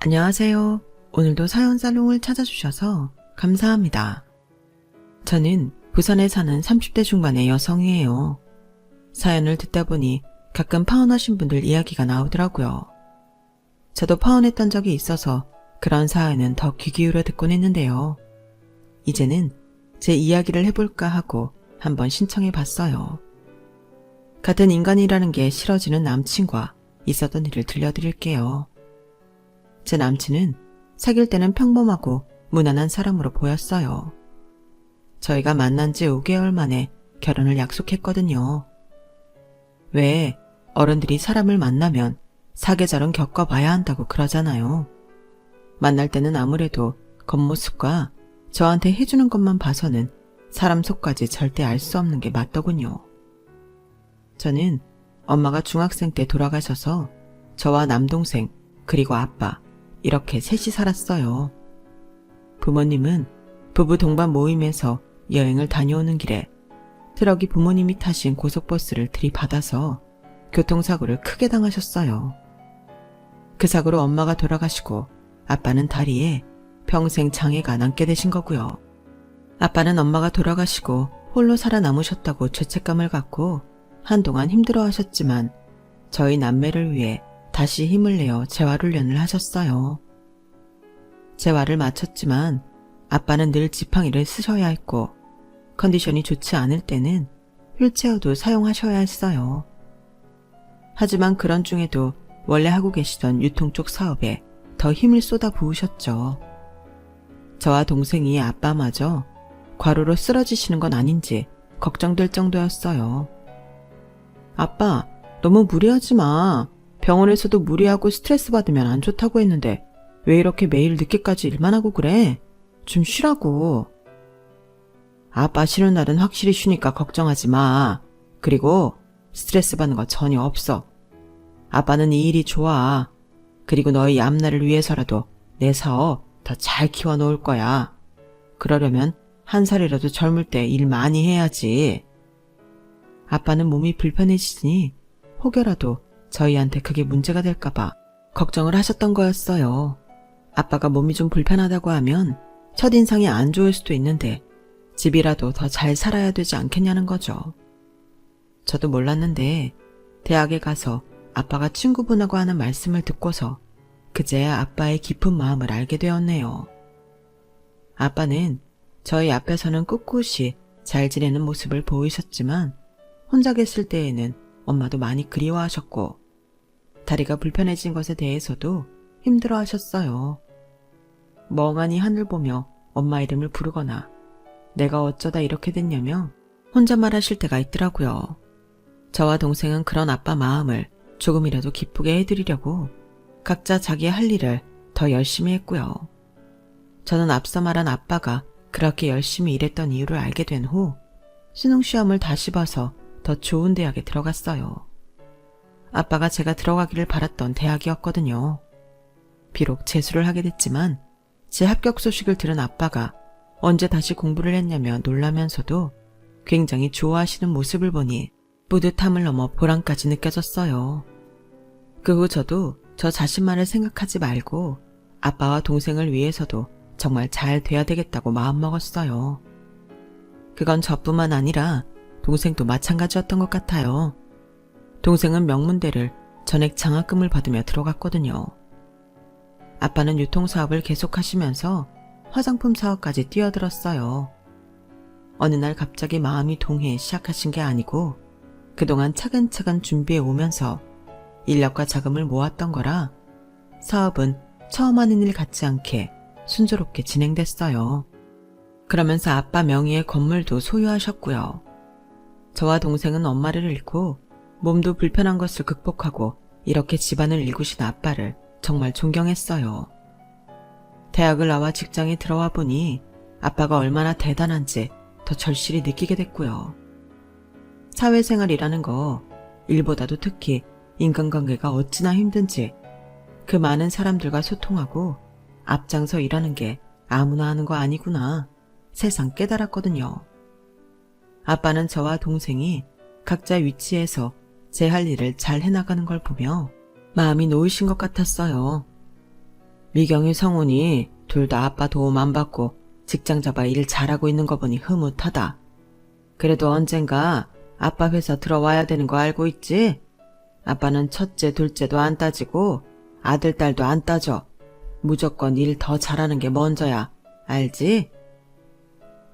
안녕하세요. 오늘도 사연 살롱을 찾아주셔서 감사합니다. 저는 부산에 사는 30대 중반의 여성이에요. 사연을 듣다 보니 가끔 파혼하신 분들 이야기가 나오더라고요. 저도 파혼했던 적이 있어서 그런 사연은 더 귀 기울여 듣곤 했는데요. 이제는 제 이야기를 해볼까 하고 한번 신청해 봤어요. 같은 인간이라는 게 싫어지는 남친과 있었던 일을 들려드릴게요. 제 남친은 사귈 때는 평범하고 무난한 사람으로 보였어요. 저희가 만난 지 5개월 만에 결혼을 약속했거든요. 왜 어른들이 사람을 만나면 사계절은 겪어봐야 한다고 그러잖아요. 만날 때는 아무래도 겉모습과 저한테 해주는 것만 봐서는 사람 속까지 절대 알 수 없는 게 맞더군요. 저는 엄마가 중학생 때 돌아가셔서 저와 남동생 그리고 아빠 이렇게 셋이 살았어요. 부모님은 부부 동반 모임에서 여행을 다녀오는 길에 트럭이 부모님이 타신 고속버스를 들이받아서 교통사고를 크게 당하셨어요. 그 사고로 엄마가 돌아가시고 아빠는 다리에 평생 장애가 남게 되신 거고요. 아빠는 엄마가 돌아가시고 홀로 살아남으셨다고 죄책감을 갖고 한동안 힘들어하셨지만 저희 남매를 위해 다시 힘을 내어 재활훈련을 하셨어요. 재활을 마쳤지만 아빠는 늘 지팡이를 쓰셔야 했고 컨디션이 좋지 않을 때는 휠체어도 사용하셔야 했어요. 하지만 그런 중에도 원래 하고 계시던 유통 쪽 사업에 더 힘을 쏟아 부으셨죠. 저와 동생이 아빠마저 과로로 쓰러지시는 건 아닌지 걱정될 정도였어요. 아빠, 너무 무리하지 마. 병원에서도 무리하고 스트레스 받으면 안 좋다고 했는데 왜 이렇게 매일 늦게까지 일만 하고 그래? 좀 쉬라고. 아빠 쉬는 날은 확실히 쉬니까 걱정하지 마. 그리고 스트레스 받는 거 전혀 없어. 아빠는 이 일이 좋아. 그리고 너희 앞날을 위해서라도 내 사업 더 잘 키워놓을 거야. 그러려면 한 살이라도 젊을 때 일 많이 해야지. 아빠는 몸이 불편해지니 혹여라도 저희한테 그게 문제가 될까봐 걱정을 하셨던 거였어요. 아빠가 몸이 좀 불편하다고 하면 첫인상이 안 좋을 수도 있는데 집이라도 더 잘 살아야 되지 않겠냐는 거죠. 저도 몰랐는데 대학에 가서 아빠가 친구분하고 하는 말씀을 듣고서 그제야 아빠의 깊은 마음을 알게 되었네요. 아빠는 저희 앞에서는 꿋꿋이 잘 지내는 모습을 보이셨지만 혼자 계실 때에는 엄마도 많이 그리워하셨고 다리가 불편해진 것에 대해서도 힘들어하셨어요. 멍하니 하늘 보며 엄마 이름을 부르거나 내가 어쩌다 이렇게 됐냐며 혼자 말하실 때가 있더라고요. 저와 동생은 그런 아빠 마음을 조금이라도 기쁘게 해드리려고 각자 자기 할 일을 더 열심히 했고요. 저는 앞서 말한 아빠가 그렇게 열심히 일했던 이유를 알게 된 후 수능시험을 다시 봐서 더 좋은 대학에 들어갔어요. 아빠가 제가 들어가기를 바랐던 대학이었거든요. 비록 재수를 하게 됐지만 제 합격 소식을 들은 아빠가 언제 다시 공부를 했냐며 놀라면서도 굉장히 좋아하시는 모습을 보니 뿌듯함을 넘어 보람까지 느껴졌어요. 그 후 저도 저 자신만을 생각하지 말고 아빠와 동생을 위해서도 정말 잘 돼야 되겠다고 마음먹었어요. 그건 저뿐만 아니라 동생도 마찬가지였던 것 같아요. 동생은 명문대를 전액 장학금을 받으며 들어갔거든요. 아빠는 유통사업을 계속하시면서 화장품 사업까지 뛰어들었어요. 어느 날 갑자기 마음이 동해 시작하신 게 아니고 그동안 차근차근 준비해 오면서 인력과 자금을 모았던 거라 사업은 처음 하는 일 같지 않게 순조롭게 진행됐어요. 그러면서 아빠 명의의 건물도 소유하셨고요. 저와 동생은 엄마를 잃고 몸도 불편한 것을 극복하고 이렇게 집안을 일구신 아빠를 정말 존경했어요. 대학을 나와 직장에 들어와 보니 아빠가 얼마나 대단한지 더 절실히 느끼게 됐고요. 사회생활이라는 거 일보다도 특히 인간관계가 어찌나 힘든지 그 많은 사람들과 소통하고 앞장서 일하는 게 아무나 하는 거 아니구나 새삼 깨달았거든요. 아빠는 저와 동생이 각자 위치에서 제 할 일을 잘 해나가는 걸 보며 마음이 놓이신 것 같았어요. 미경이 성훈이 둘 다 아빠 도움 안 받고 직장 잡아 일 잘하고 있는 거 보니 흐뭇하다. 그래도 언젠가 아빠 회사 들어와야 되는 거 알고 있지? 아빠는 첫째, 둘째도 안 따지고 아들, 딸도 안 따져. 무조건 일 더 잘하는 게 먼저야. 알지?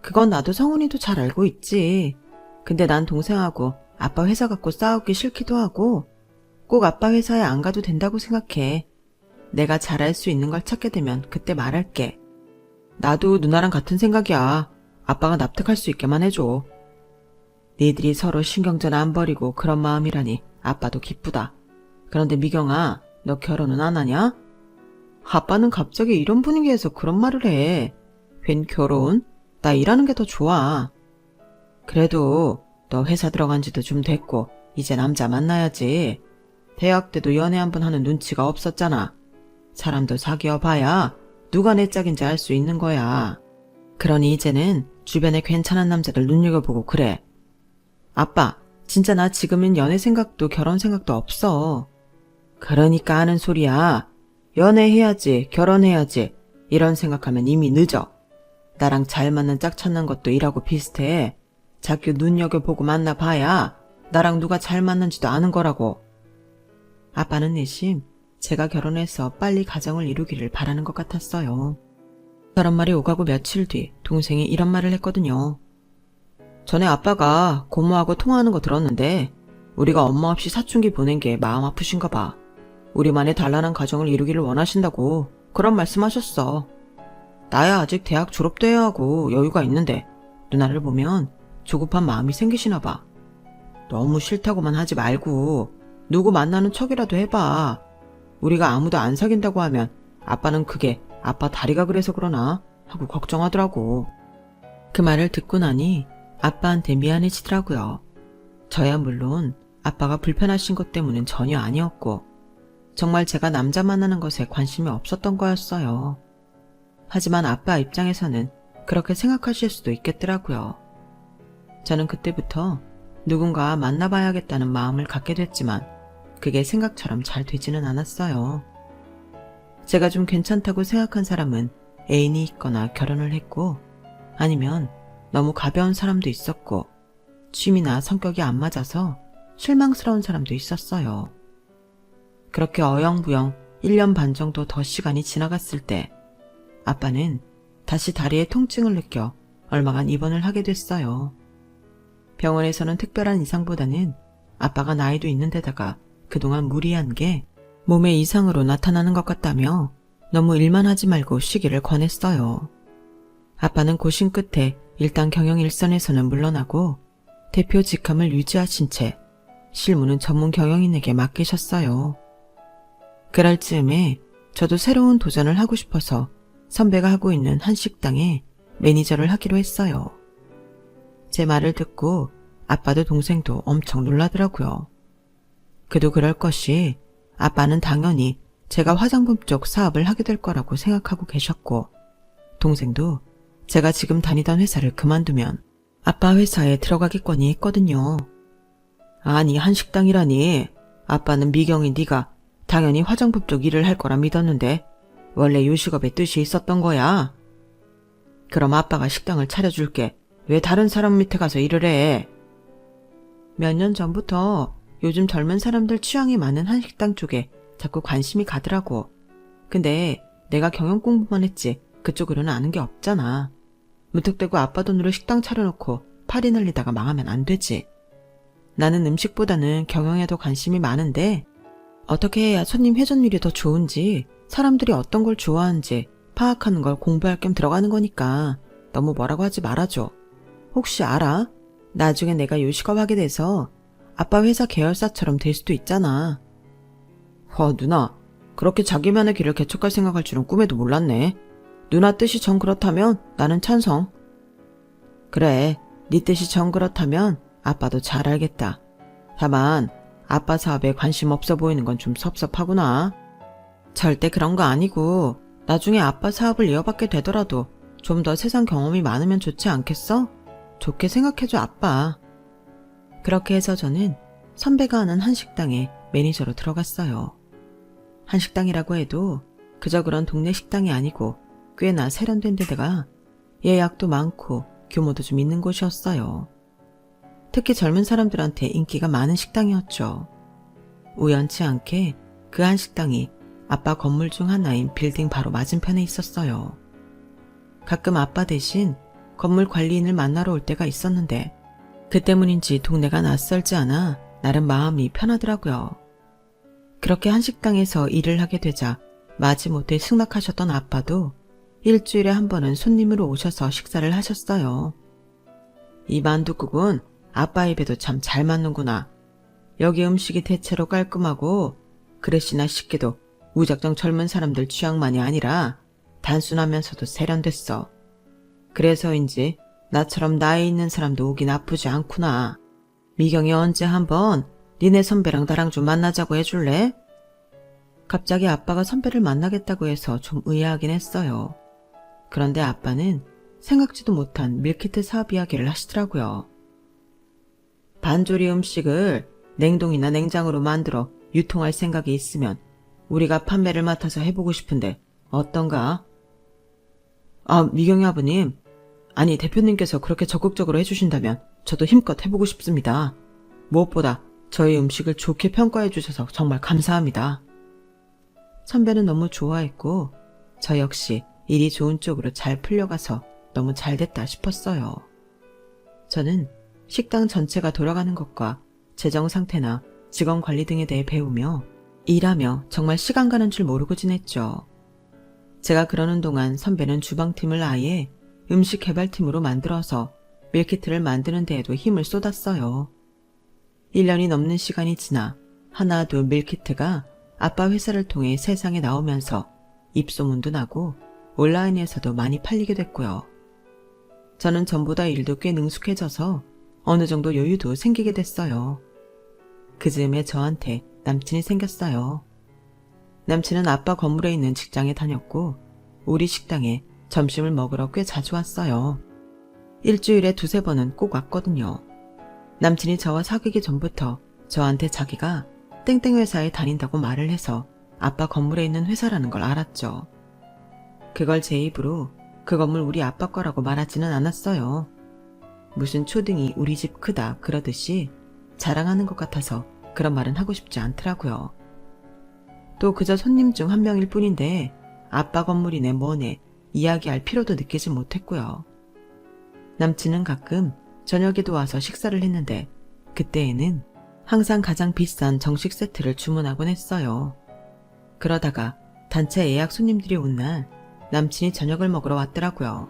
그건 나도 성훈이도 잘 알고 있지. 근데 난 동생하고 아빠 회사 갖고 싸우기 싫기도 하고 꼭 아빠 회사에 안 가도 된다고 생각해. 내가 잘할 수 있는 걸 찾게 되면 그때 말할게. 나도 누나랑 같은 생각이야. 아빠가 납득할 수 있게만 해줘. 니들이 서로 신경전 안 버리고 그런 마음이라니 아빠도 기쁘다. 그런데 미경아, 너 결혼은 안 하냐? 아빠는 갑자기 이런 분위기에서 그런 말을 해. 웬 결혼? 나 일하는 게 더 좋아. 그래도 너 회사 들어간 지도 좀 됐고 이제 남자 만나야지. 대학 때도 연애 한 번 하는 눈치가 없었잖아. 사람도 사귀어 봐야 누가 내 짝인지 알 수 있는 거야. 그러니 이제는 주변에 괜찮은 남자들 눈여겨보고 그래. 아빠, 진짜 나 지금은 연애 생각도 결혼 생각도 없어. 그러니까 하는 소리야. 연애해야지, 결혼해야지. 이런 생각하면 이미 늦어. 나랑 잘 맞는 짝 찾는 것도 일하고 비슷해. 자꾸 눈여겨보고 만나봐야 나랑 누가 잘 맞는지도 아는 거라고. 아빠는 내심 제가 결혼해서 빨리 가정을 이루기를 바라는 것 같았어요. 저런 말이 오가고 며칠 뒤 동생이 이런 말을 했거든요. 전에 아빠가 고모하고 통화하는 거 들었는데 우리가 엄마 없이 사춘기 보낸 게 마음 아프신가 봐. 우리만의 단란한 가정을 이루기를 원하신다고 그런 말씀하셨어. 나야 아직 대학 졸업도 해야 하고 여유가 있는데 누나를 보면 조급한 마음이 생기시나 봐. 너무 싫다고만 하지 말고 누구 만나는 척이라도 해봐. 우리가 아무도 안 사귄다고 하면 아빠는 그게 아빠 다리가 그래서 그러나 하고 걱정하더라고. 그 말을 듣고 나니 아빠한테 미안해지더라고요. 저야 물론 아빠가 불편하신 것 때문은 전혀 아니었고 정말 제가 남자 만나는 것에 관심이 없었던 거였어요. 하지만 아빠 입장에서는 그렇게 생각하실 수도 있겠더라고요. 저는 그때부터 누군가 만나봐야겠다는 마음을 갖게 됐지만 그게 생각처럼 잘 되지는 않았어요. 제가 좀 괜찮다고 생각한 사람은 애인이 있거나 결혼을 했고 아니면 너무 가벼운 사람도 있었고 취미나 성격이 안 맞아서 실망스러운 사람도 있었어요. 그렇게 어영부영 1년 반 정도 더 시간이 지나갔을 때 아빠는 다시 다리에 통증을 느껴 얼마간 입원을 하게 됐어요. 병원에서는 특별한 이상보다는 아빠가 나이도 있는데다가 그동안 무리한 게 몸에 이상으로 나타나는 것 같다며 너무 일만 하지 말고 쉬기를 권했어요. 아빠는 고심 끝에 일단 경영 일선에서는 물러나고 대표 직함을 유지하신 채 실무는 전문 경영인에게 맡기셨어요. 그럴 즈음에 저도 새로운 도전을 하고 싶어서 선배가 하고 있는 한식당에 매니저를 하기로 했어요. 제 말을 듣고 아빠도 동생도 엄청 놀라더라고요. 그도 그럴 것이 아빠는 당연히 제가 화장품 쪽 사업을 하게 될 거라고 생각하고 계셨고 동생도 제가 지금 다니던 회사를 그만두면 아빠 회사에 들어가겠거니 했거든요. 아니 한식당이라니. 아빠는 미경이 네가 당연히 화장품 쪽 일을 할 거라 믿었는데 원래 요식업의 뜻이 있었던 거야. 그럼 아빠가 식당을 차려줄게. 왜 다른 사람 밑에 가서 일을 해? 몇 년 전부터 요즘 젊은 사람들 취향이 많은 한식당 쪽에 자꾸 관심이 가더라고. 근데 내가 경영 공부만 했지 그쪽으로는 아는 게 없잖아. 무턱대고 아빠 돈으로 식당 차려놓고 파리 늘리다가 망하면 안 되지. 나는 음식보다는 경영에 더 관심이 많은데 어떻게 해야 손님 회전율이 더 좋은지 사람들이 어떤 걸 좋아하는지 파악하는 걸 공부할 겸 들어가는 거니까 너무 뭐라고 하지 말아줘. 혹시 알아? 나중에 내가 요식업 하게 돼서 아빠 회사 계열사처럼 될 수도 있잖아. 누나, 그렇게 자기만의 길을 개척할 생각할 줄은 꿈에도 몰랐네. 누나 뜻이 정 그렇다면 나는 찬성. 그래, 네 뜻이 정 그렇다면 아빠도 잘 알겠다. 다만 아빠 사업에 관심 없어 보이는 건 좀 섭섭하구나. 절대 그런 거 아니고 나중에 아빠 사업을 이어받게 되더라도 좀 더 세상 경험이 많으면 좋지 않겠어? 좋게 생각해줘 아빠. 그렇게 해서 저는 선배가 하는 한식당에 매니저로 들어갔어요. 한식당이라고 해도 그저 그런 동네 식당이 아니고 꽤나 세련된 데다가 예약도 많고 규모도 좀 있는 곳이었어요. 특히 젊은 사람들한테 인기가 많은 식당이었죠. 우연치 않게 그 한 식당이 아빠 건물 중 하나인 빌딩 바로 맞은편에 있었어요. 가끔 아빠 대신 건물 관리인을 만나러 올 때가 있었는데 그 때문인지 동네가 낯설지 않아 나름 마음이 편하더라고요. 그렇게 한 식당에서 일을 하게 되자 마지못해 승낙하셨던 아빠도 일주일에 한 번은 손님으로 오셔서 식사를 하셨어요. 이 만둣국은 아빠 입에도 참 잘 맞는구나. 여기 음식이 대체로 깔끔하고 그릇이나 식기도 무작정 젊은 사람들 취향만이 아니라 단순하면서도 세련됐어. 그래서인지 나처럼 나이 있는 사람도 오기 나쁘지 않구나. 미경이 언제 한번 니네 선배랑 나랑 좀 만나자고 해줄래? 갑자기 아빠가 선배를 만나겠다고 해서 좀 의아하긴 했어요. 그런데 아빠는 생각지도 못한 밀키트 사업 이야기를 하시더라고요. 반조리 음식을 냉동이나 냉장으로 만들어 유통할 생각이 있으면 우리가 판매를 맡아서 해보고 싶은데 어떤가? 아, 미경이 아버님. 아니, 대표님께서 그렇게 적극적으로 해주신다면 저도 힘껏 해보고 싶습니다. 무엇보다 저희 음식을 좋게 평가해 주셔서 정말 감사합니다. 선배는 너무 좋아했고 저 역시 일이 좋은 쪽으로 잘 풀려가서 너무 잘됐다 싶었어요. 저는 식당 전체가 돌아가는 것과 재정 상태나 직원 관리 등에 대해 배우며 일하며 정말 시간 가는 줄 모르고 지냈죠. 제가 그러는 동안 선배는 주방팀을 아예 음식 개발팀으로 만들어서 밀키트를 만드는 데에도 힘을 쏟았어요. 1년이 넘는 시간이 지나 하나 둘 밀키트가 아빠 회사를 통해 세상에 나오면서 입소문도 나고 온라인에서도 많이 팔리게 됐고요. 저는 전보다 일도 꽤 능숙해져서 어느 정도 여유도 생기게 됐어요. 그 즈음에 저한테 남친이 생겼어요. 남친은 아빠 건물에 있는 직장에 다녔고 우리 식당에 점심을 먹으러 꽤 자주 왔어요. 일주일에 두세 번은 꼭 왔거든요. 남친이 저와 사귀기 전부터 저한테 자기가 땡땡 회사에 다닌다고 말을 해서 아빠 건물에 있는 회사라는 걸 알았죠. 그걸 제 입으로 그 건물 우리 아빠 거라고 말하지는 않았어요. 무슨 초등이 우리 집 크다 그러듯이 자랑하는 것 같아서 그런 말은 하고 싶지 않더라고요. 또 그저 손님 중 한 명일 뿐인데 아빠 건물이네 뭐네 이야기할 필요도 느끼지 못했고요. 남친은 가끔 저녁에도 와서 식사를 했는데 그때에는 항상 가장 비싼 정식 세트를 주문하곤 했어요. 그러다가 단체 예약 손님들이 온 날 남친이 저녁을 먹으러 왔더라고요.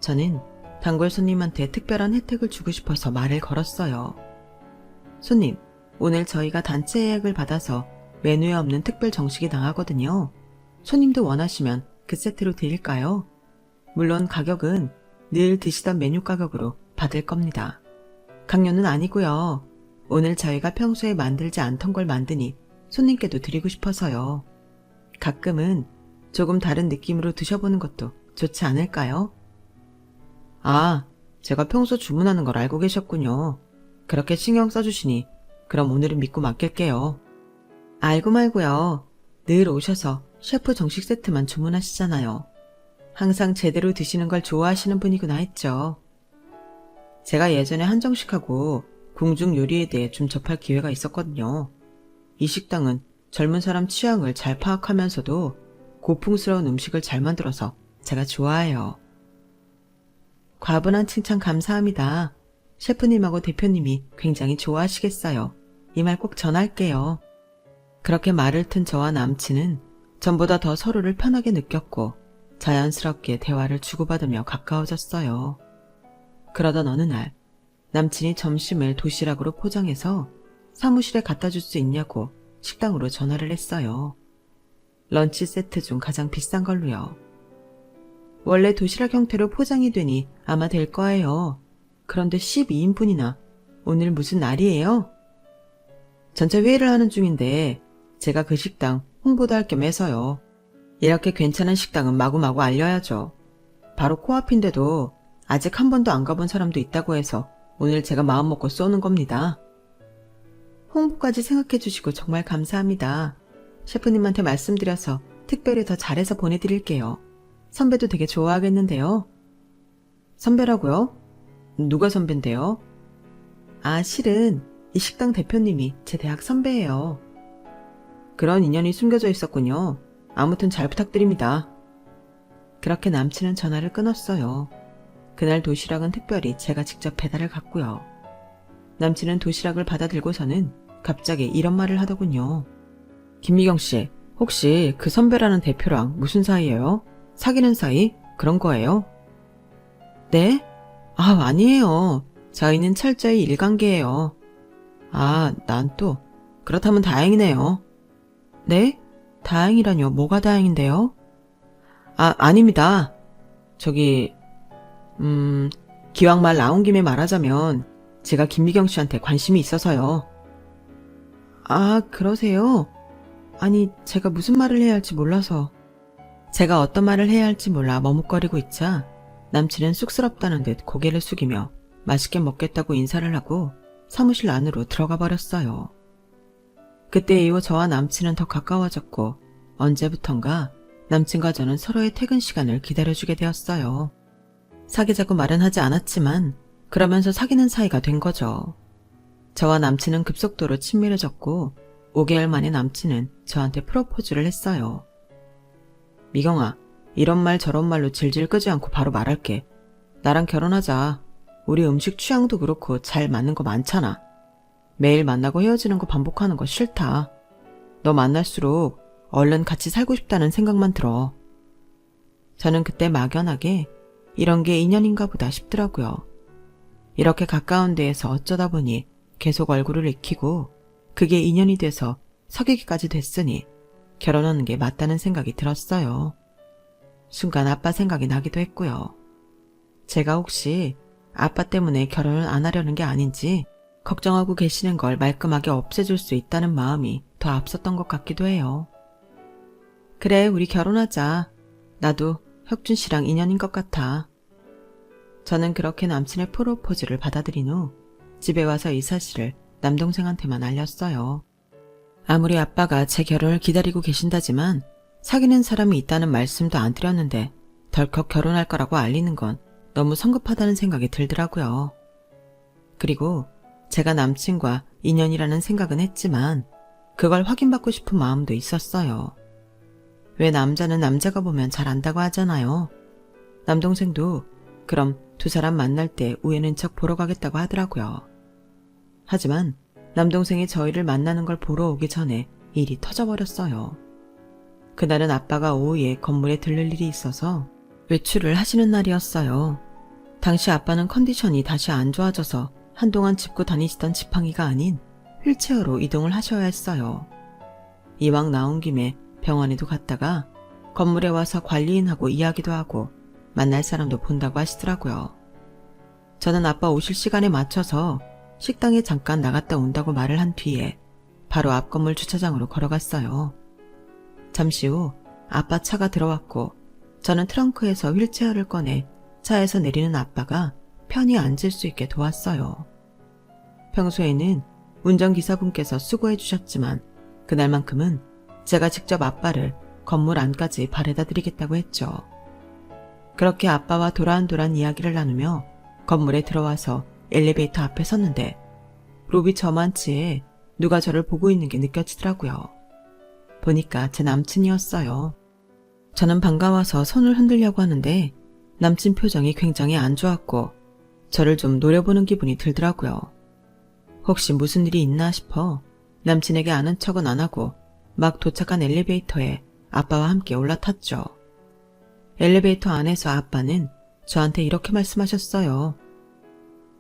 저는 단골 손님한테 특별한 혜택을 주고 싶어서 말을 걸었어요. 손님, 오늘 저희가 단체 예약을 받아서 메뉴에 없는 특별 정식이 나가거든요. 손님도 원하시면 그 세트로 드릴까요? 물론 가격은 늘 드시던 메뉴 가격으로 받을 겁니다. 강요는 아니고요. 오늘 저희가 평소에 만들지 않던 걸 만드니 손님께도 드리고 싶어서요. 가끔은 조금 다른 느낌으로 드셔보는 것도 좋지 않을까요? 아, 제가 평소 주문하는 걸 알고 계셨군요. 그렇게 신경 써주시니 그럼 오늘은 믿고 맡길게요. 알고 말고요. 늘 오셔서 셰프 정식 세트만 주문하시잖아요. 항상 제대로 드시는 걸 좋아하시는 분이구나 했죠. 제가 예전에 한정식하고 궁중 요리에 대해 좀 접할 기회가 있었거든요. 이 식당은 젊은 사람 취향을 잘 파악하면서도 고풍스러운 음식을 잘 만들어서 제가 좋아해요. 과분한 칭찬 감사합니다. 셰프님하고 대표님이 굉장히 좋아하시겠어요. 이 말 꼭 전할게요. 그렇게 말을 튼 저와 남친은 전보다 더 서로를 편하게 느꼈고 자연스럽게 대화를 주고받으며 가까워졌어요. 그러던 어느 날 남친이 점심을 도시락으로 포장해서 사무실에 갖다 줄 수 있냐고 식당으로 전화를 했어요. 런치 세트 중 가장 비싼 걸로요. 원래 도시락 형태로 포장이 되니 아마 될 거예요. 그런데 12인분이나 오늘 무슨 날이에요? 전체 회의를 하는 중인데 제가 그 식당 홍보도 할 겸 해서요. 이렇게 괜찮은 식당은 마구마구 알려야죠. 바로 코앞인데도 아직 한 번도 안 가본 사람도 있다고 해서 오늘 제가 마음먹고 쏘는 겁니다. 홍보까지 생각해 주시고 정말 감사합니다. 셰프님한테 말씀드려서 특별히 더 잘해서 보내드릴게요. 선배도 되게 좋아하겠는데요. 선배라고요? 누가 선배인데요? 아, 실은 이 식당 대표님이 제 대학 선배예요. 그런 인연이 숨겨져 있었군요. 아무튼 잘 부탁드립니다. 그렇게 남친은 전화를 끊었어요. 그날 도시락은 특별히 제가 직접 배달을 갔고요. 남친은 도시락을 받아 들고서는 갑자기 이런 말을 하더군요. 김미경 씨, 혹시 그 선배라는 대표랑 무슨 사이예요? 사귀는 사이? 그런 거예요? 네? 아, 아니에요. 저희는 철저히 일관계예요. 아, 난 또. 그렇다면 다행이네요. 네? 다행이라뇨? 뭐가 다행인데요? 아, 아닙니다. 저기, 기왕 말 나온 김에 말하자면 제가 김미경 씨한테 관심이 있어서요. 아, 그러세요? 아니, 제가 무슨 말을 해야 할지 몰라서. 제가 어떤 말을 해야 할지 몰라 머뭇거리고 있자 남친은 쑥스럽다는 듯 고개를 숙이며 맛있게 먹겠다고 인사를 하고 사무실 안으로 들어가 버렸어요. 그때 이후 저와 남친은 더 가까워졌고 언제부턴가 남친과 저는 서로의 퇴근 시간을 기다려주게 되었어요. 사귀자고 말은 하지 않았지만 그러면서 사귀는 사이가 된 거죠. 저와 남친은 급속도로 친밀해졌고 5개월 만에 남친은 저한테 프로포즈를 했어요. 미경아, 이런 말 저런 말로 질질 끄지 않고 바로 말할게. 나랑 결혼하자. 우리 음식 취향도 그렇고 잘 맞는 거 많잖아. 매일 만나고 헤어지는 거 반복하는 거 싫다. 너 만날수록 얼른 같이 살고 싶다는 생각만 들어. 저는 그때 막연하게 이런 게 인연인가 보다 싶더라고요. 이렇게 가까운 데에서 어쩌다 보니 계속 얼굴을 익히고 그게 인연이 돼서 사귀기까지 됐으니 결혼하는 게 맞다는 생각이 들었어요. 순간 아빠 생각이 나기도 했고요. 제가 혹시 아빠 때문에 결혼을 안 하려는 게 아닌지 걱정하고 계시는 걸 말끔하게 없애줄 수 있다는 마음이 더 앞섰던 것 같기도 해요. 그래, 우리 결혼하자. 나도 혁준 씨랑 인연인 것 같아. 저는 그렇게 남친의 프로포즈를 받아들인 후 집에 와서 이 사실을 남동생한테만 알렸어요. 아무리 아빠가 제 결혼을 기다리고 계신다지만 사귀는 사람이 있다는 말씀도 안 드렸는데 덜컥 결혼할 거라고 알리는 건 너무 성급하다는 생각이 들더라고요. 그리고 제가 남친과 인연이라는 생각은 했지만 그걸 확인받고 싶은 마음도 있었어요. 왜 남자는 남자가 보면 잘 안다고 하잖아요. 남동생도 그럼 두 사람 만날 때 우애는 척 보러 가겠다고 하더라고요. 하지만 남동생이 저희를 만나는 걸 보러 오기 전에 일이 터져버렸어요. 그날은 아빠가 오후에 건물에 들를 일이 있어서 외출을 하시는 날이었어요. 당시 아빠는 컨디션이 다시 안 좋아져서 한동안 짚고 다니시던 지팡이가 아닌 휠체어로 이동을 하셔야 했어요. 이왕 나온 김에 병원에도 갔다가 건물에 와서 관리인하고 이야기도 하고 만날 사람도 본다고 하시더라고요. 저는 아빠 오실 시간에 맞춰서 식당에 잠깐 나갔다 온다고 말을 한 뒤에 바로 앞 건물 주차장으로 걸어갔어요. 잠시 후 아빠 차가 들어왔고 저는 트렁크에서 휠체어를 꺼내 차에서 내리는 아빠가 편히 앉을 수 있게 도왔어요. 평소에는 운전기사분께서 수고해 주셨지만 그날만큼은 제가 직접 아빠를 건물 안까지 바래다 드리겠다고 했죠. 그렇게 아빠와 도란도란 이야기를 나누며 건물에 들어와서 엘리베이터 앞에 섰는데 로비 저만치에 누가 저를 보고 있는 게 느껴지더라고요. 보니까 제 남친이었어요. 저는 반가워서 손을 흔들려고 하는데 남친 표정이 굉장히 안 좋았고 저를 좀 노려보는 기분이 들더라고요. 혹시 무슨 일이 있나 싶어 남친에게 아는 척은 안 하고 막 도착한 엘리베이터에 아빠와 함께 올라탔죠. 엘리베이터 안에서 아빠는 저한테 이렇게 말씀하셨어요.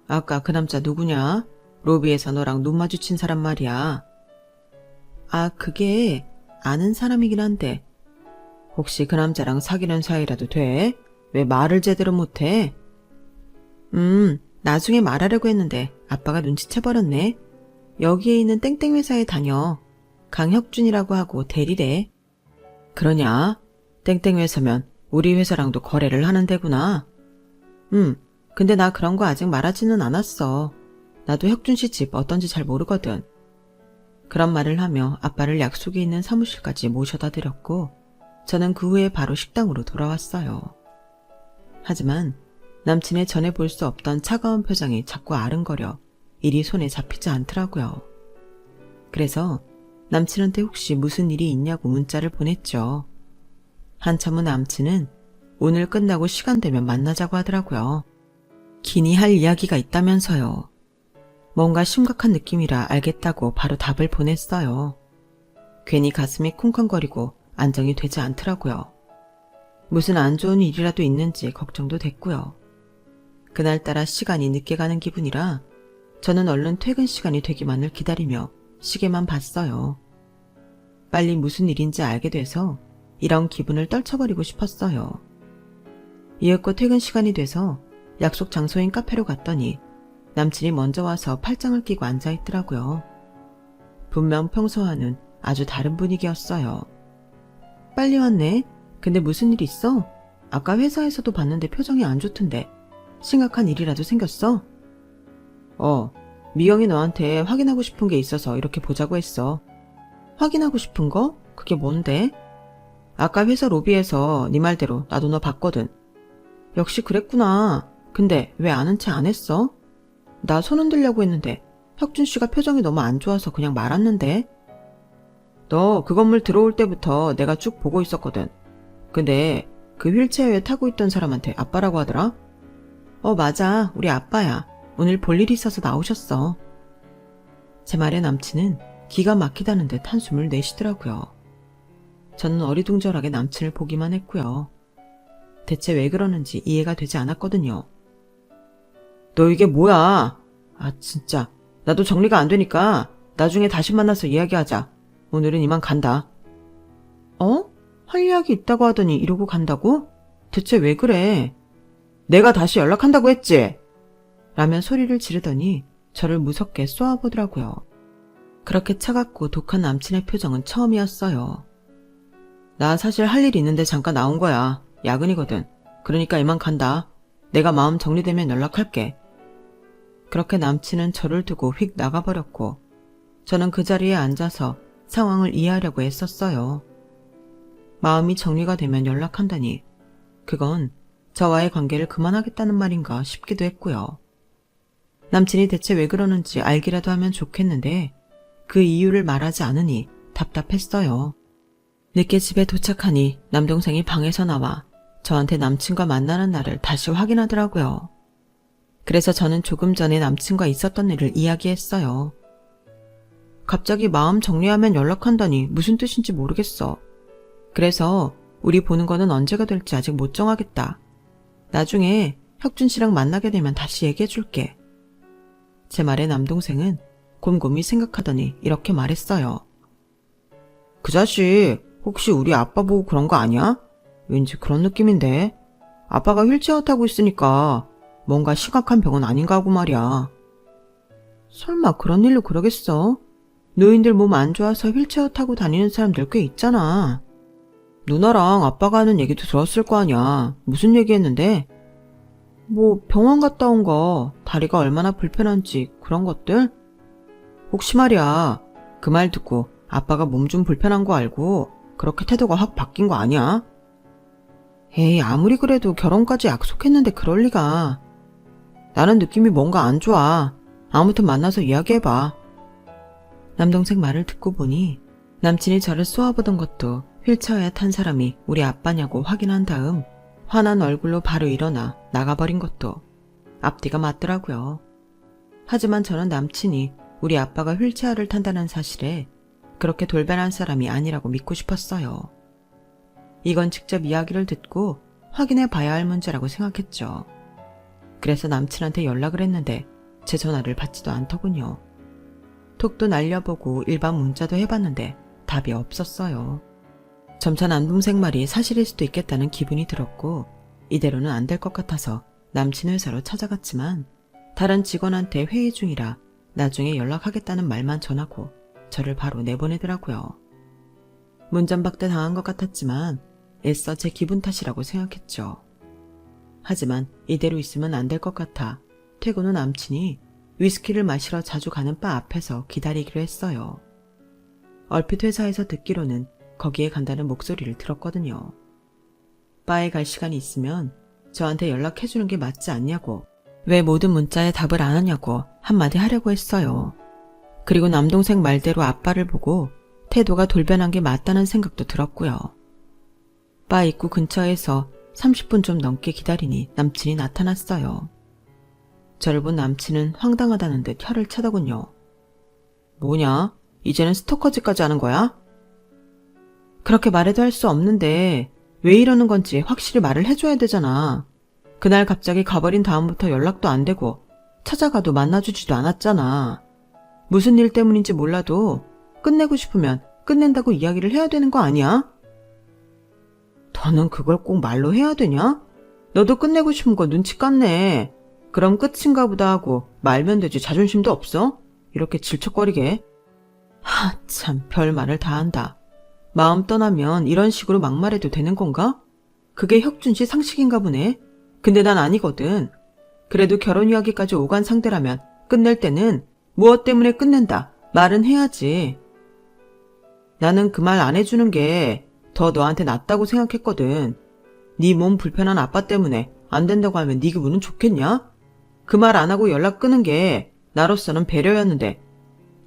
아까 그 남자 누구냐? 로비에서 너랑 눈 마주친 사람 말이야. 아, 그게 아는 사람이긴 한데 혹시 그 남자랑 사귀는 사이라도 돼? 왜 말을 제대로 못해? 나중에 말하려고 했는데 아빠가 눈치채버렸네. 여기에 있는 땡땡 회사에 다녀. 강혁준이라고 하고 대리래. 그러냐? 땡땡 회사면 우리 회사랑도 거래를 하는 데구나. 근데 나 그런 거 아직 말하지는 않았어. 나도 혁준 씨 집 어떤지 잘 모르거든. 그런 말을 하며 아빠를 약속이 있는 사무실까지 모셔다 드렸고 저는 그 후에 바로 식당으로 돌아왔어요. 하지만 남친의 전에 볼 수 없던 차가운 표정이 자꾸 아른거려 일이 손에 잡히지 않더라고요. 그래서 남친한테 혹시 무슨 일이 있냐고 문자를 보냈죠. 한참 후 남친은 오늘 끝나고 시간 되면 만나자고 하더라고요. 기니 할 이야기가 있다면서요. 뭔가 심각한 느낌이라 알겠다고 바로 답을 보냈어요. 괜히 가슴이 쿵쾅거리고 안정이 되지 않더라고요. 무슨 안 좋은 일이라도 있는지 걱정도 됐고요. 그날따라 시간이 늦게 가는 기분이라 저는 얼른 퇴근 시간이 되기만을 기다리며 시계만 봤어요. 빨리 무슨 일인지 알게 돼서 이런 기분을 떨쳐버리고 싶었어요. 이윽고 퇴근 시간이 돼서 약속 장소인 카페로 갔더니 남친이 먼저 와서 팔짱을 끼고 앉아있더라고요. 분명 평소와는 아주 다른 분위기였어요. 빨리 왔네. 근데 무슨 일 있어? 아까 회사에서도 봤는데 표정이 안 좋던데. 심각한 일이라도 생겼어? 미영이 너한테 확인하고 싶은 게 있어서 이렇게 보자고 했어. 확인하고 싶은 거? 그게 뭔데? 아까 회사 로비에서 네 말대로 나도 너 봤거든. 역시 그랬구나. 근데 왜 아는 체 안 했어? 나 손 흔들려고 했는데 혁준 씨가 표정이 너무 안 좋아서 그냥 말았는데. 너 그 건물 들어올 때부터 내가 쭉 보고 있었거든. 근데 그 휠체어에 타고 있던 사람한테 아빠라고 하더라? 맞아. 우리 아빠야. 오늘 볼 일이 있어서 나오셨어. 제 말에 남친은 기가 막히다는 듯 한숨을 내쉬더라고요. 저는 어리둥절하게 남친을 보기만 했고요. 대체 왜 그러는지 이해가 되지 않았거든요. 너 이게 뭐야? 진짜. 나도 정리가 안 되니까 나중에 다시 만나서 이야기하자. 오늘은 이만 간다. 할 이야기 있다고 하더니 이러고 간다고? 대체 왜 그래? 내가 다시 연락한다고 했지? 라며 소리를 지르더니 저를 무섭게 쏘아보더라고요. 그렇게 차갑고 독한 남친의 표정은 처음이었어요. 나 사실 할 일이 있는데 잠깐 나온 거야. 야근이거든. 그러니까 이만 간다. 내가 마음 정리되면 연락할게. 그렇게 남친은 저를 두고 휙 나가버렸고 저는 그 자리에 앉아서 상황을 이해하려고 애썼어요. 마음이 정리가 되면 연락한다니 그건 저와의 관계를 그만하겠다는 말인가 싶기도 했고요. 남친이 대체 왜 그러는지 알기라도 하면 좋겠는데 그 이유를 말하지 않으니 답답했어요. 늦게 집에 도착하니 남동생이 방에서 나와 저한테 남친과 만나는 날을 다시 확인하더라고요. 그래서 저는 조금 전에 남친과 있었던 일을 이야기했어요. 갑자기 마음 정리하면 연락한다니 무슨 뜻인지 모르겠어. 그래서 우리 보는 거는 언제가 될지 아직 못 정하겠다. 나중에 혁준 씨랑 만나게 되면 다시 얘기해줄게. 제 말에 남동생은 곰곰이 생각하더니 이렇게 말했어요. 그 자식 혹시 우리 아빠 보고 그런 거 아니야? 왠지 그런 느낌인데. 아빠가 휠체어 타고 있으니까 뭔가 심각한 병은 아닌가 하고 말이야. 설마 그런 일로 그러겠어? 노인들 몸 안 좋아서 휠체어 타고 다니는 사람들 꽤 있잖아. 누나랑 아빠가 하는 얘기도 들었을 거 아니야. 무슨 얘기했는데? 뭐 병원 갔다 온 거, 다리가 얼마나 불편한지 그런 것들? 혹시 말이야, 그 말 듣고 아빠가 몸 좀 불편한 거 알고 그렇게 태도가 확 바뀐 거 아니야? 에이, 아무리 그래도 결혼까지 약속했는데 그럴 리가. 나는 느낌이 뭔가 안 좋아. 아무튼 만나서 이야기해봐. 남동생 말을 듣고 보니 남친이 저를 쏘아보던 것도 휠체어에 탄 사람이 우리 아빠냐고 확인한 다음 화난 얼굴로 바로 일어나 나가버린 것도 앞뒤가 맞더라고요. 하지만 저는 남친이 우리 아빠가 휠체어를 탄다는 사실에 그렇게 돌변한 사람이 아니라고 믿고 싶었어요. 이건 직접 이야기를 듣고 확인해 봐야 할 문제라고 생각했죠. 그래서 남친한테 연락을 했는데 제 전화를 받지도 않더군요. 톡도 날려보고 일반 문자도 해봤는데 답이 없었어요. 점차 남동생 말이 사실일 수도 있겠다는 기분이 들었고 이대로는 안 될 것 같아서 남친 회사로 찾아갔지만 다른 직원한테 회의 중이라 나중에 연락하겠다는 말만 전하고 저를 바로 내보내더라고요. 문전박대 당한 것 같았지만 애써 제 기분 탓이라고 생각했죠. 하지만 이대로 있으면 안 될 것 같아 퇴근 후 남친이 위스키를 마시러 자주 가는 바 앞에서 기다리기로 했어요. 얼핏 회사에서 듣기로는 거기에 간다는 목소리를 들었거든요. 바에 갈 시간이 있으면 저한테 연락해주는 게 맞지 않냐고, 왜 모든 문자에 답을 안 하냐고 한마디 하려고 했어요. 그리고 남동생 말대로 아빠를 보고 태도가 돌변한 게 맞다는 생각도 들었고요. 바 입구 근처에서 30분 좀 넘게 기다리니 남친이 나타났어요. 저를 본 남친은 황당하다는 듯 혀를 차더군요. 뭐냐? 이제는 스토커즈까지 하는 거야? 그렇게 말해도 할 수 없는데 왜 이러는 건지 확실히 말을 해줘야 되잖아. 그날 갑자기 가버린 다음부터 연락도 안 되고 찾아가도 만나주지도 않았잖아. 무슨 일 때문인지 몰라도 끝내고 싶으면 끝낸다고 이야기를 해야 되는 거 아니야? 너는 그걸 꼭 말로 해야 되냐? 너도 끝내고 싶은 거 눈치 깠네. 그럼 끝인가 보다 하고 말면 되지, 자존심도 없어? 이렇게 질척거리게. 참 별말을 다 한다. 마음 떠나면 이런 식으로 막말해도 되는 건가? 그게 혁준씨 상식인가 보네. 근데 난 아니거든. 그래도 결혼 이야기까지 오간 상대라면 끝낼 때는 무엇 때문에 끝낸다 말은 해야지. 나는 그 말 안 해주는 게 더 너한테 낫다고 생각했거든. 네 몸 불편한 아빠 때문에 안 된다고 하면 네 기분은 좋겠냐? 그 말 안 하고 연락 끄는 게 나로서는 배려였는데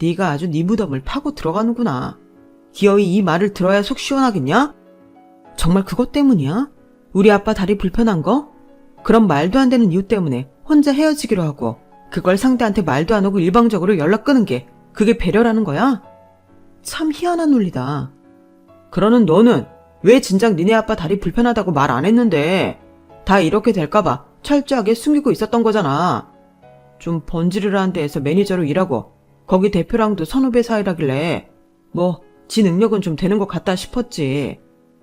네가 아주 네 무덤을 파고 들어가는구나. 기어이 이 말을 들어야 속 시원하겠냐? 정말 그것 때문이야? 우리 아빠 다리 불편한 거? 그럼 말도 안 되는 이유 때문에 혼자 헤어지기로 하고 그걸 상대한테 말도 안 하고 일방적으로 연락 끄는 게 그게 배려라는 거야? 참 희한한 논리다. 그러는 너는 왜 진작 니네 아빠 다리 불편하다고 말 안 했는데 다 이렇게 될까봐 철저하게 숨기고 있었던 거잖아. 좀 번지르르한 데에서 매니저로 일하고 거기 대표랑도 선후배 사이라길래 뭐 지 능력은 좀 되는 것 같다 싶었지.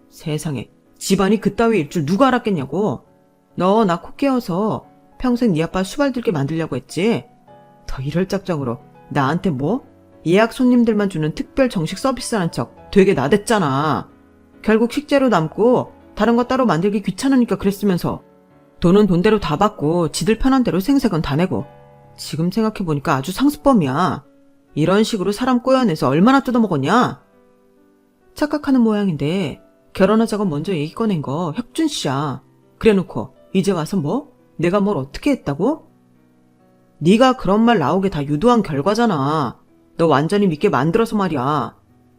세상에 집안이 그따위일 줄 누가 알았겠냐고. 너 나 코 깨어서 평생 네 아빠 수발 들게 만들려고 했지. 더 이럴 짝짝으로 나한테 뭐? 예약 손님들만 주는 특별 정식 서비스라는 척 되게 나댔잖아. 결국 식재료 남고 다른 거 따로 만들기 귀찮으니까 그랬으면서 돈은 돈대로 다 받고 지들 편한 대로 생색은 다 내고 지금 생각해보니까 아주 상습범이야. 이런 식으로 사람 꼬여내서 얼마나 뜯어먹었냐? 착각하는 모양인데 결혼하자고 먼저 얘기 꺼낸 거 혁준 씨야. 그래놓고 이제 와서 뭐? 내가 뭘 어떻게 했다고? 네가 그런 말 나오게 다 유도한 결과잖아. 너 완전히 믿게 만들어서 말이야.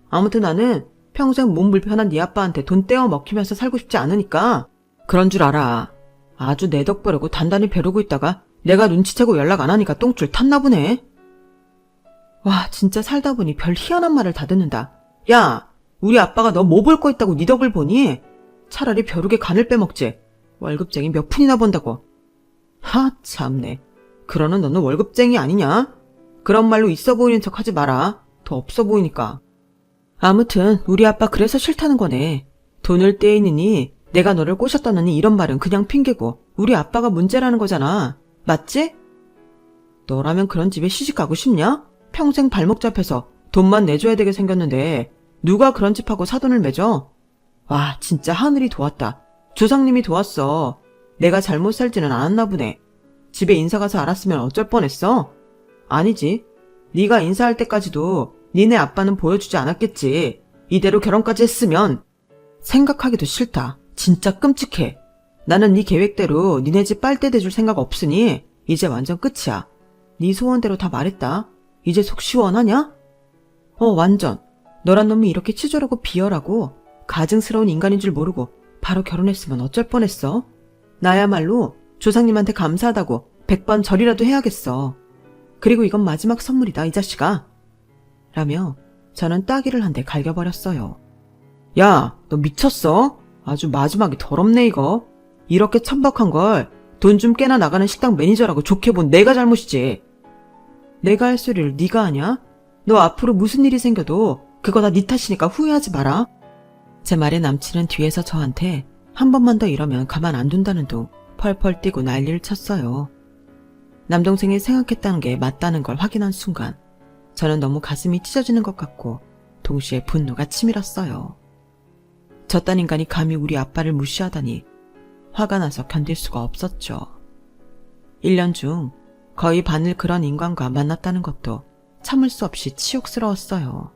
아무튼 나는 평생 몸 불편한 네 아빠한테 돈 떼어 먹히면서 살고 싶지 않으니까 그런 줄 알아. 아주 내 덕 보려고 단단히 벼르고 있다가 내가 눈치채고 연락 안 하니까 똥줄 탔나 보네. 와, 진짜 살다 보니 별 희한한 말을 다 듣는다. 야, 우리 아빠가 너 뭐 볼 거 있다고 네 덕을 보니? 차라리 벼룩에 간을 빼먹지. 월급쟁이 몇 푼이나 번다고. 참네. 그러는 너는 월급쟁이 아니냐? 그런 말로 있어 보이는 척 하지 마라. 더 없어 보이니까. 아무튼 우리 아빠 그래서 싫다는 거네. 돈을 떼이느니 내가 너를 꼬셨다느니 이런 말은 그냥 핑계고 우리 아빠가 문제라는 거잖아. 맞지? 너라면 그런 집에 시집 가고 싶냐? 평생 발목 잡혀서 돈만 내줘야 되게 생겼는데 누가 그런 집하고 사돈을 맺어? 와, 진짜 하늘이 도왔다. 조상님이 도왔어. 내가 잘못 살지는 않았나 보네. 집에 인사 가서 알았으면 어쩔 뻔했어? 아니지. 네가 인사할 때까지도 니네 아빠는 보여주지 않았겠지. 이대로 결혼까지 했으면. 생각하기도 싫다. 진짜 끔찍해. 나는 네 계획대로 니네 집 빨대 대줄 생각 없으니 이제 완전 끝이야. 네 소원대로 다 말했다. 이제 속 시원하냐? 완전. 너란 놈이 이렇게 치졸하고 비열하고 가증스러운 인간인 줄 모르고 바로 결혼했으면 어쩔 뻔했어. 나야말로 조상님한테 감사하다고 100번 절이라도 해야겠어. 그리고 이건 마지막 선물이다, 이 자식아. 라며 저는 따귀를 한 대 갈겨버렸어요. 야, 너 미쳤어? 아주 마지막이 더럽네 이거. 이렇게 천박한 걸 돈 좀 깨나 나가는 식당 매니저라고 좋게 본 내가 잘못이지. 내가 할 소리를 네가 하냐? 너 앞으로 무슨 일이 생겨도 그거 다 네 탓이니까 후회하지 마라. 제 말에 남친은 뒤에서 저한테 한 번만 더 이러면 가만 안 둔다는 둥 펄펄 뛰고 난리를 쳤어요. 남동생이 생각했다는 게 맞다는 걸 확인한 순간 저는 너무 가슴이 찢어지는 것 같고 동시에 분노가 치밀었어요. 저딴 인간이 감히 우리 아빠를 무시하다니 화가 나서 견딜 수가 없었죠. 1년 중 거의 반을 그런 인간과 만났다는 것도 참을 수 없이 치욕스러웠어요.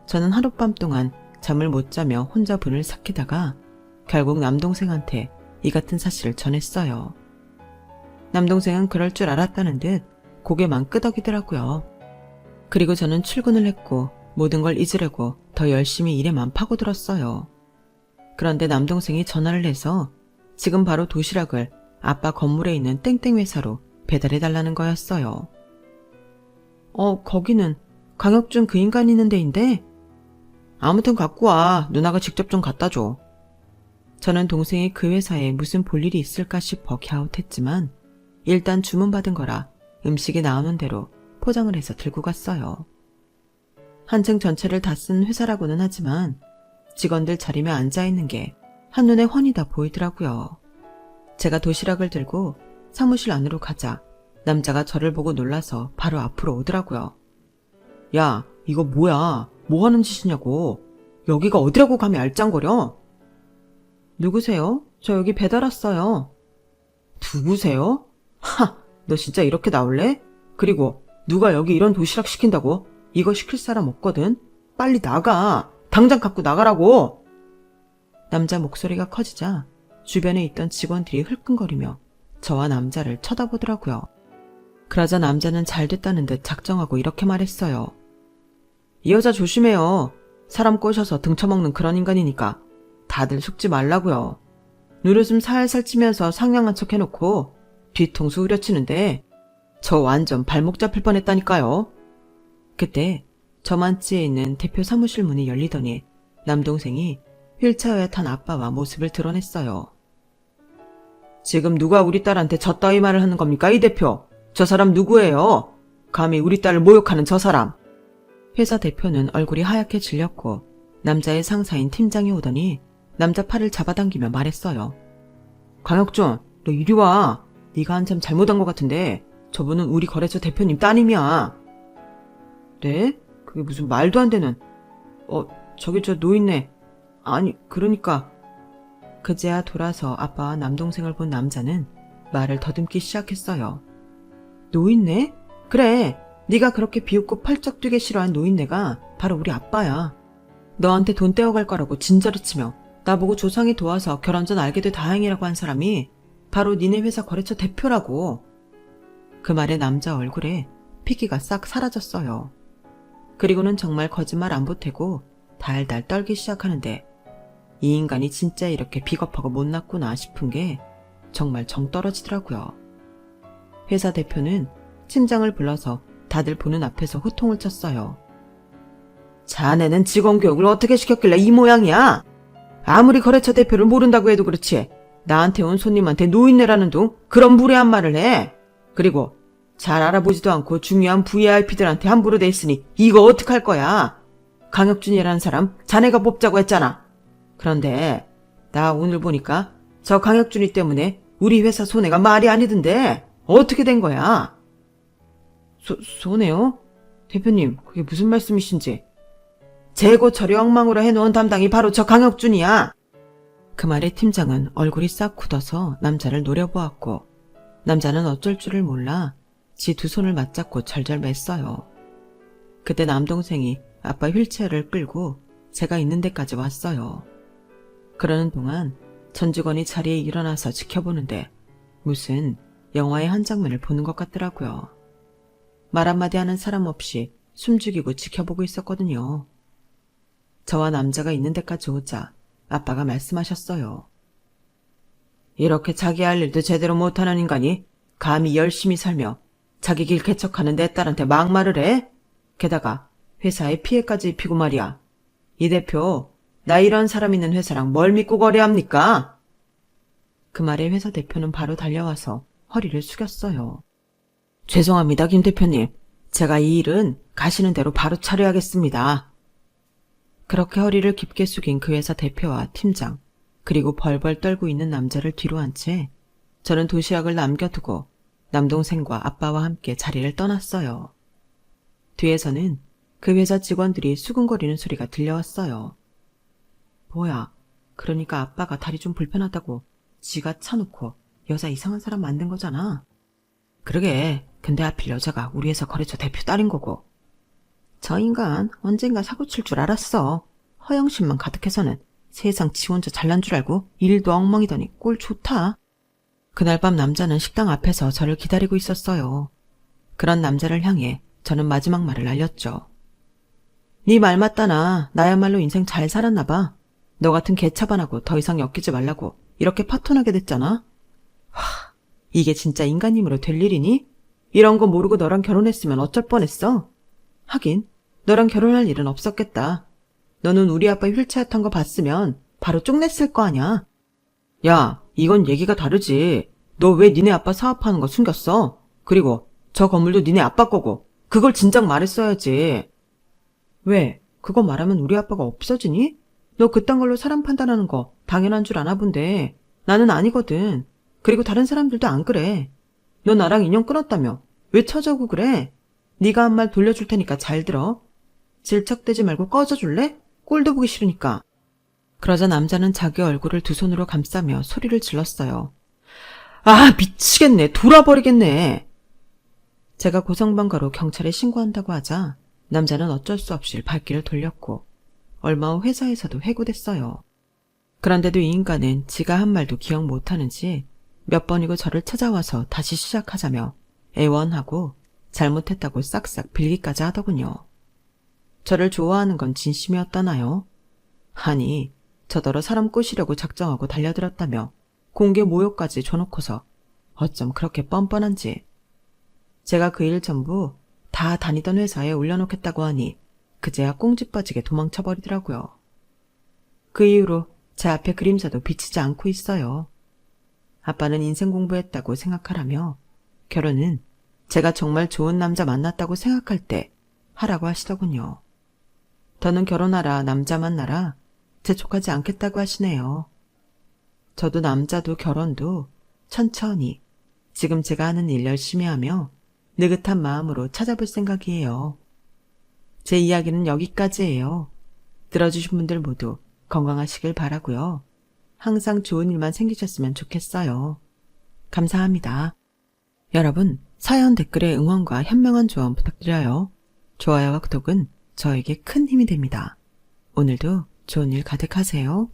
저는 하룻밤 동안 잠을 못 자며 혼자 분을 삭히다가 결국 남동생한테 이 같은 사실을 전했어요. 남동생은 그럴 줄 알았다는 듯 고개만 끄덕이더라고요. 그리고 저는 출근을 했고 모든 걸 잊으려고 더 열심히 일에만 파고들었어요. 그런데 남동생이 전화를 해서 지금 바로 도시락을 아빠 건물에 있는 땡땡 회사로 배달해달라는 거였어요. 거기는 강혁준 그 인간 있는 데인데? 아무튼 갖고 와. 누나가 직접 좀 갖다 줘. 저는 동생이 그 회사에 무슨 볼 일이 있을까 싶어 갸웃했지만 일단 주문받은 거라 음식이 나오는 대로 포장을 해서 들고 갔어요. 한층 전체를 다 쓴 회사라고는 하지만 직원들 자리에 앉아있는 게 한눈에 훤히 다 보이더라고요. 제가 도시락을 들고 사무실 안으로 가자 남자가 저를 보고 놀라서 바로 앞으로 오더라고요. 야, 이거 뭐야? 뭐 하는 짓이냐고. 여기가 어디라고 감히 알짱거려? 누구세요? 저 여기 배달 왔어요. 누구세요? 하, 너 진짜 이렇게 나올래? 그리고 누가 여기 이런 도시락 시킨다고? 이거 시킬 사람 없거든? 빨리 나가! 당장 갖고 나가라고! 남자 목소리가 커지자 주변에 있던 직원들이 흘끈거리며 저와 남자를 쳐다보더라고요. 그러자 남자는 잘 됐다는 듯 작정하고 이렇게 말했어요. 이 여자 조심해요. 사람 꼬셔서 등쳐먹는 그런 인간이니까 다들 속지 말라고요. 눈웃음 살살 치면서 상냥한 척 해놓고 뒤통수 후려치는데 저 완전 발목 잡힐 뻔했다니까요. 그때 저만치에 있는 대표 사무실 문이 열리더니 남동생이 휠체어에 탄 아빠와 모습을 드러냈어요. 지금 누가 우리 딸한테 저 따위 말을 하는 겁니까, 이 대표? 저 사람 누구예요? 감히 우리 딸을 모욕하는 저 사람. 회사 대표는 얼굴이 하얗게 질렸고 남자의 상사인 팀장이 오더니 남자 팔을 잡아당기며 말했어요. 강혁준, 너 이리 와. 네가 한참 잘못한 것 같은데 저분은 우리 거래처 대표님 따님이야. 네? 그게 무슨 말도 안 되는. 저기 저 노인네. 아니, 그러니까. 그제야 돌아서 아빠와 남동생을 본 남자는 말을 더듬기 시작했어요. 노인네? 그래, 네가 그렇게 비웃고 펄쩍 뛰게 싫어한 노인네가 바로 우리 아빠야. 너한테 돈 떼어갈 거라고 진저리 치며 나보고 조상이 도와서 결혼 전 알게 돼 다행이라고 한 사람이 바로 니네 회사 거래처 대표라고. 그 말에 남자 얼굴에 피기가 싹 사라졌어요. 그리고는 정말 거짓말 안 보태고 달달 떨기 시작하는데 이 인간이 진짜 이렇게 비겁하고 못났구나 싶은 게 정말 정 떨어지더라고요. 회사 대표는 팀장을 불러서 다들 보는 앞에서 호통을 쳤어요. 자네는 직원 교육을 어떻게 시켰길래 이 모양이야? 아무리 거래처 대표를 모른다고 해도 그렇지 나한테 온 손님한테 노인네라는 둥 그런 무례한 말을 해. 그리고 잘 알아보지도 않고 중요한 VIP들한테 함부로 돼 있으니 이거 어떡할 거야? 강혁준이라는 사람 자네가 뽑자고 했잖아. 그런데 나 오늘 보니까 저 강혁준이 때문에 우리 회사 손해가 말이 아니던데 어떻게 된 거야? 손해요? 대표님 그게 무슨 말씀이신지. 재고 처리 엉망으로 해놓은 담당이 바로 저 강혁준이야. 그 말에 팀장은 얼굴이 싹 굳어서 남자를 노려보았고 남자는 어쩔 줄을 몰라 지 두 손을 맞잡고 절절 맸어요. 그때 남동생이 아빠 휠체어를 끌고 제가 있는 데까지 왔어요. 그러는 동안 전 직원이 자리에 일어나서 지켜보는데 무슨 영화의 한 장면을 보는 것 같더라고요. 말 한마디 하는 사람 없이 숨죽이고 지켜보고 있었거든요. 저와 남자가 있는 데까지 오자 아빠가 말씀하셨어요. 이렇게 자기 할 일도 제대로 못하는 인간이 감히 열심히 살며 자기 길 개척하는 내 딸한테 막말을 해? 게다가 회사에 피해까지 입히고 말이야. 이 대표, 나 이런 사람 있는 회사랑 뭘 믿고 거래합니까? 그 말에 회사 대표는 바로 달려와서 허리를 숙였어요. 죄송합니다, 김 대표님. 제가 이 일은 가시는 대로 바로 처리하겠습니다. 그렇게 허리를 깊게 숙인 그 회사 대표와 팀장, 그리고 벌벌 떨고 있는 남자를 뒤로 한 채 저는 도시락을 남겨두고 남동생과 아빠와 함께 자리를 떠났어요. 뒤에서는 그 회사 직원들이 수근거리는 소리가 들려왔어요. 뭐야, 그러니까 아빠가 다리 좀 불편하다고 지가 차놓고 여자 이상한 사람 만든 거잖아. 그러게, 근데 하필 여자가 우리 회사 거래처 대표 딸인 거고. 저 인간 언젠가 사고 칠 줄 알았어. 허영심만 가득해서는 세상 지 혼자 잘난 줄 알고 일도 엉망이더니 꼴 좋다. 그날 밤 남자는 식당 앞에서 저를 기다리고 있었어요. 그런 남자를 향해 저는 마지막 말을 날렸죠. 네 말 맞다나. 나야말로 인생 잘 살았나 봐. 너 같은 개차반하고 더 이상 엮이지 말라고 이렇게 파토나게 됐잖아. 이게 진짜 인간님으로 될 일이니? 이런 거 모르고 너랑 결혼했으면 어쩔 뻔했어. 하긴 너랑 결혼할 일은 없었겠다. 너는 우리 아빠 휠체어 탄 거 봤으면 바로 쪽냈을 거 아냐. 야, 이건 얘기가 다르지. 너 왜 니네 아빠 사업하는 거 숨겼어? 그리고 저 건물도 니네 아빠 거고 그걸 진작 말했어야지. 왜? 그거 말하면 우리 아빠가 없어지니? 너 그딴 걸로 사람 판단하는 거 당연한 줄 아나 본데 나는 아니거든. 그리고 다른 사람들도 안 그래. 너 나랑 인연 끊었다며. 왜 쳐자고 그래? 네가 한 말 돌려줄 테니까 잘 들어. 질척대지 말고 꺼져줄래? 꼴도 보기 싫으니까. 그러자 남자는 자기 얼굴을 두 손으로 감싸며 소리를 질렀어요. 아, 미치겠네. 돌아버리겠네. 제가 고성방가로 경찰에 신고한다고 하자 남자는 어쩔 수 없이 발길을 돌렸고 얼마 후 회사에서도 해고됐어요. 그런데도 이 인간은 지가 한 말도 기억 못하는지 몇 번이고 저를 찾아와서 다시 시작하자며 애원하고 잘못했다고 싹싹 빌기까지 하더군요. 저를 좋아하는 건 진심이었다나요? 아니, 저더러 사람 꼬시려고 작정하고 달려들었다며 공개 모욕까지 줘놓고서 어쩜 그렇게 뻔뻔한지. 제가 그 일 전부 다 다니던 회사에 올려놓겠다고 하니 그제야 꽁지 빠지게 도망쳐버리더라고요. 그 이후로 제 앞에 그림자도 비치지 않고 있어요. 아빠는 인생 공부했다고 생각하라며 결혼은 제가 정말 좋은 남자 만났다고 생각할 때 하라고 하시더군요. 더는 결혼하라, 남자 만나라 재촉하지 않겠다고 하시네요. 저도 남자도 결혼도 천천히 지금 제가 하는 일 열심히 하며 느긋한 마음으로 찾아볼 생각이에요. 제 이야기는 여기까지예요. 들어주신 분들 모두 건강하시길 바라고요. 항상 좋은 일만 생기셨으면 좋겠어요. 감사합니다. 여러분, 사연 댓글에 응원과 현명한 조언 부탁드려요. 좋아요와 구독은 저에게 큰 힘이 됩니다. 오늘도 좋은 일 가득하세요.